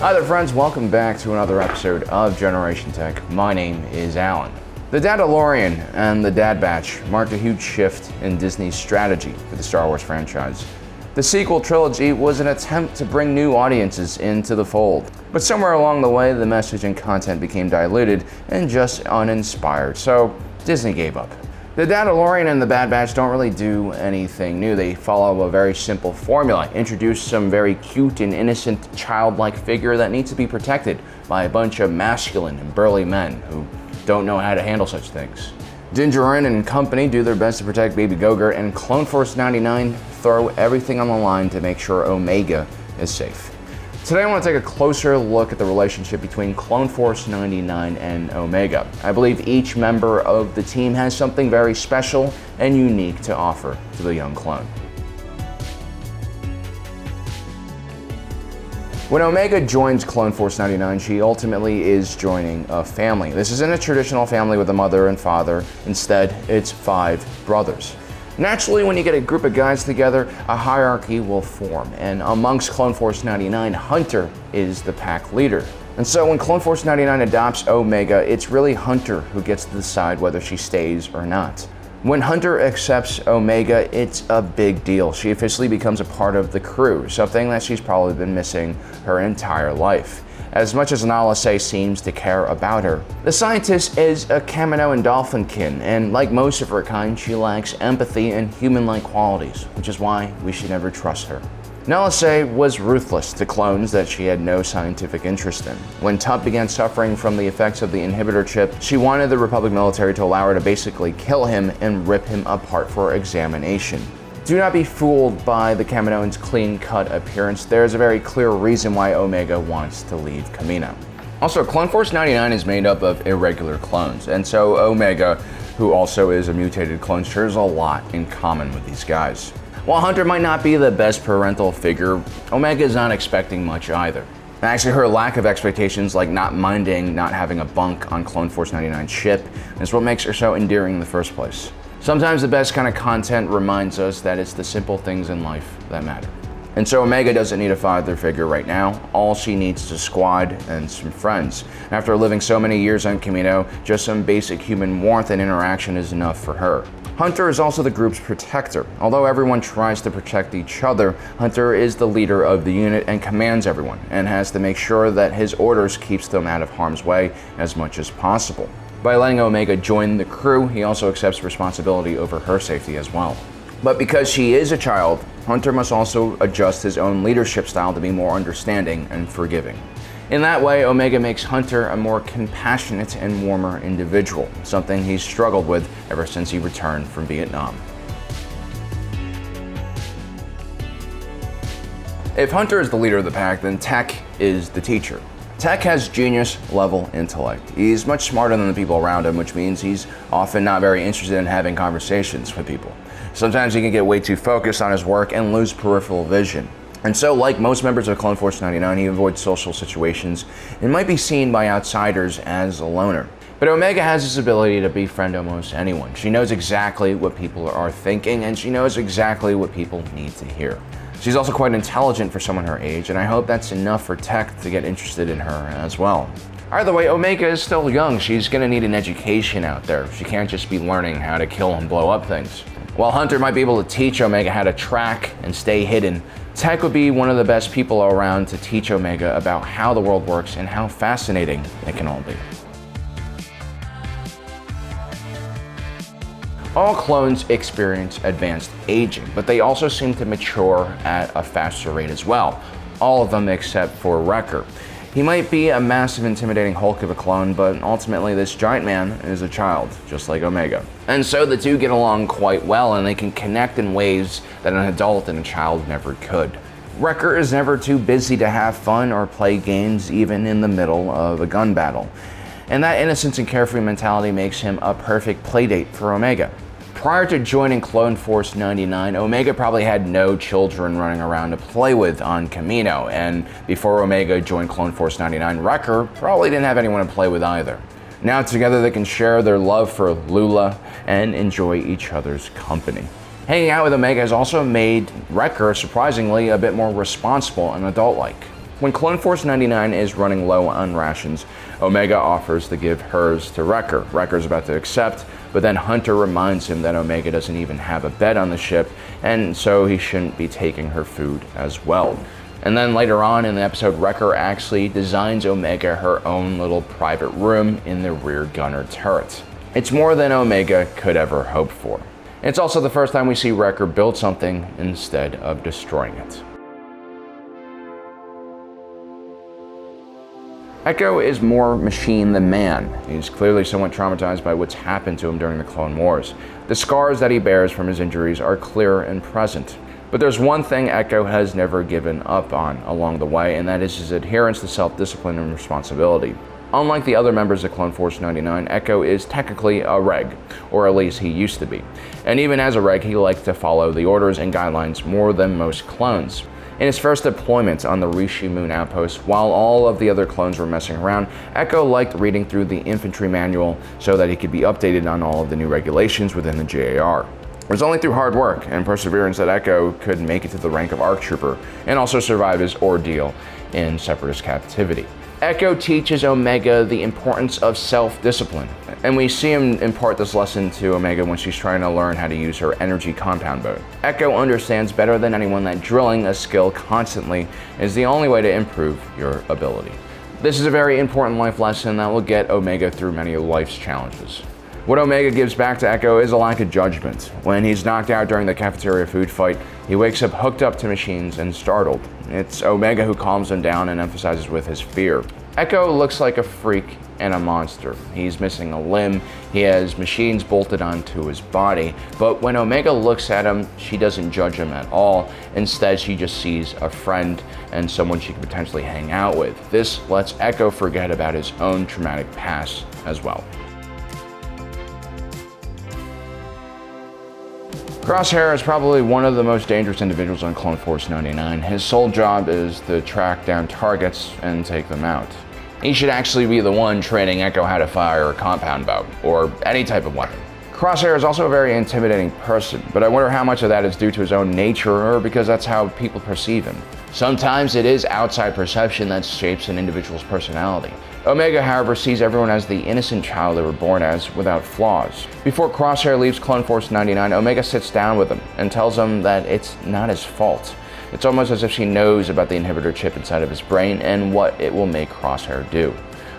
Hi there friends, welcome back to another episode of Generation Tech. My name is Alan. The Dadalorian and the Dad Batch marked a huge shift in Disney's strategy for the Star Wars franchise. The sequel trilogy was an attempt to bring new audiences into the fold, but somewhere along the way the message and content became diluted and just uninspired, so Disney gave up. The Dadalorian and the Bad Batch don't really do anything new. They follow a very simple formula, introduce some very cute and innocent childlike figure that needs to be protected by a bunch of masculine and burly men who don't know how to handle such things. Dingerin and company do their best to protect Baby Gogurt, and Clone Force 99 throw everything on the line to make sure Omega is safe. Today I want to take a closer look at the relationship between Clone Force 99 and Omega. I believe each member of the team has something very special and unique to offer to the young clone. When Omega joins Clone Force 99, she ultimately is joining a family. This isn't a traditional family with a mother and father. Instead, it's 5 brothers. Naturally, when you get a group of guys together, a hierarchy will form, and amongst Clone Force 99, Hunter is the pack leader. And so when Clone Force 99 adopts Omega, it's really Hunter who gets to decide whether she stays or not. When Hunter accepts Omega, it's a big deal. She officially becomes a part of the crew, something that she's probably been missing her entire life. As much as Nala Se seems to care about her, the scientist is a Kamino Dolphinkin, and like most of her kind, she lacks empathy and human-like qualities, which is why we should never trust her. Nala Se was ruthless to clones that she had no scientific interest in. When Tup began suffering from the effects of the inhibitor chip, she wanted the Republic military to allow her to basically kill him and rip him apart for examination. Do not be fooled by the Kaminoan's clean-cut appearance. There is a very clear reason why Omega wants to leave Kamino. Also, Clone Force 99 is made up of irregular clones, and so Omega, who also is a mutated clone, shares a lot in common with these guys. While Hunter might not be the best parental figure, Omega is not expecting much either. Actually, her lack of expectations, like not minding not having a bunk on Clone Force 99's ship, is what makes her so endearing in the first place. Sometimes the best kind of content reminds us that it's the simple things in life that matter. And so Omega doesn't need a father figure right now. All she needs is a squad and some friends. After living so many years on Kamino, just some basic human warmth and interaction is enough for her. Hunter is also the group's protector. Although everyone tries to protect each other, Hunter is the leader of the unit and commands everyone, and has to make sure that his orders keeps them out of harm's way as much as possible. By letting Omega join the crew, he also accepts responsibility over her safety as well. But because she is a child, Hunter must also adjust his own leadership style to be more understanding and forgiving. In that way, Omega makes Hunter a more compassionate and warmer individual, something he's struggled with ever since he returned from Vietnam. If Hunter is the leader of the pack, then Tech is the teacher. Tech has genius-level intellect. He's much smarter than the people around him, which means he's often not very interested in having conversations with people. Sometimes he can get way too focused on his work and lose peripheral vision. And so, like most members of Clone Force 99, he avoids social situations and might be seen by outsiders as a loner. But Omega has this ability to befriend almost anyone. She knows exactly what people are thinking, and she knows exactly what people need to hear. She's also quite intelligent for someone her age, and I hope that's enough for Tech to get interested in her as well. Either way, Omega is still young. She's gonna need an education out there. She can't just be learning how to kill and blow up things. While Hunter might be able to teach Omega how to track and stay hidden, Tech would be one of the best people around to teach Omega about how the world works and how fascinating it can all be. All clones experience advanced aging, but they also seem to mature at a faster rate as well. All of them except for Wrecker. He might be a massive, intimidating hulk of a clone, but ultimately this giant man is a child, just like Omega. And so the two get along quite well, and they can connect in ways that an adult and a child never could. Wrecker is never too busy to have fun or play games, even in the middle of a gun battle. And that innocence and carefree mentality makes him a perfect playdate for Omega. Prior to joining Clone Force 99, Omega probably had no children running around to play with on Kamino, and before Omega joined Clone Force 99, Wrecker probably didn't have anyone to play with either. Now together they can share their love for Lula and enjoy each other's company. Hanging out with Omega has also made Wrecker, surprisingly, a bit more responsible and adult-like. When Clone Force 99 is running low on rations, Omega offers to give hers to Wrecker. Wrecker's about to accept, but then Hunter reminds him that Omega doesn't even have a bed on the ship, and so he shouldn't be taking her food as well. And then later on in the episode, Wrecker actually designs Omega her own little private room in the rear gunner turret. It's more than Omega could ever hope for. It's also the first time we see Wrecker build something instead of destroying it. Echo is more machine than man. He's clearly somewhat traumatized by what's happened to him during the Clone Wars. The scars that he bears from his injuries are clear and present. But there's one thing Echo has never given up on along the way, and that is his adherence to self-discipline and responsibility. Unlike the other members of Clone Force 99, Echo is technically a reg, or at least he used to be. And even as a reg, he likes to follow the orders and guidelines more than most clones. In his first deployment on the Rishi Moon outpost, while all of the other clones were messing around, Echo liked reading through the infantry manual so that he could be updated on all of the new regulations within the JAR. It was only through hard work and perseverance that Echo could make it to the rank of ARC Trooper and also survive his ordeal in Separatist captivity. Echo teaches Omega the importance of self-discipline, and we see him impart this lesson to Omega when she's trying to learn how to use her energy compound boat. Echo understands better than anyone that drilling a skill constantly is the only way to improve your ability. This is a very important life lesson that will get Omega through many of life's challenges. What Omega gives back to Echo is a lack of judgment. When he's knocked out during the cafeteria food fight, he wakes up hooked up to machines and startled. It's Omega who calms him down and emphasizes with his fear. Echo looks like a freak and a monster. He's missing a limb, he has machines bolted onto his body, but when Omega looks at him, she doesn't judge him at all. Instead, she just sees a friend and someone she could potentially hang out with. This lets Echo forget about his own traumatic past as well. Crosshair is probably one of the most dangerous individuals on Clone Force 99. His sole job is to track down targets and take them out. He should actually be the one training Echo how to fire a compound bow, or any type of weapon. Crosshair is also a very intimidating person, but I wonder how much of that is due to his own nature or because that's how people perceive him. Sometimes it is outside perception that shapes an individual's personality. Omega, however, sees everyone as the innocent child they were born as, without flaws. Before Crosshair leaves Clone Force 99, Omega sits down with him and tells him that it's not his fault. It's almost as if she knows about the inhibitor chip inside of his brain and what it will make Crosshair do.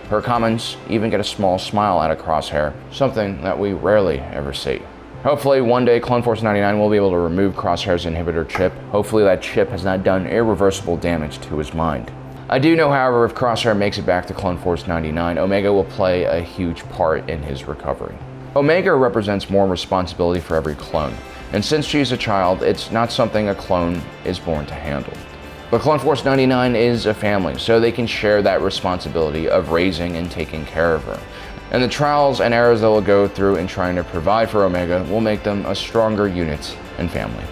Her comments even get a small smile out of Crosshair, something that we rarely ever see. Hopefully one day Clone Force 99 will be able to remove Crosshair's inhibitor chip. Hopefully that chip has not done irreversible damage to his mind. I do know, however, if Crosshair makes it back to Clone Force 99, Omega will play a huge part in his recovery. Omega represents more responsibility for every clone, and since she's a child, it's not something a clone is born to handle. But Clone Force 99 is a family, so they can share that responsibility of raising and taking care of her. And the trials and errors they will go through in trying to provide for Omega will make them a stronger unit and family.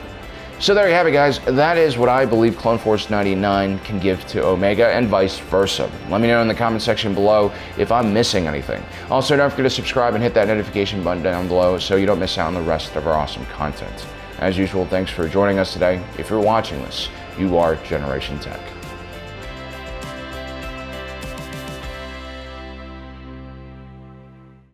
So there you have it, guys. That is what I believe Clone Force 99 can give to Omega and vice versa. Let me know in the comment section below if I'm missing anything. Also, don't forget to subscribe and hit that notification button down below so you don't miss out on the rest of our awesome content. As usual, thanks for joining us today. If you're watching this, you are Generation Tech.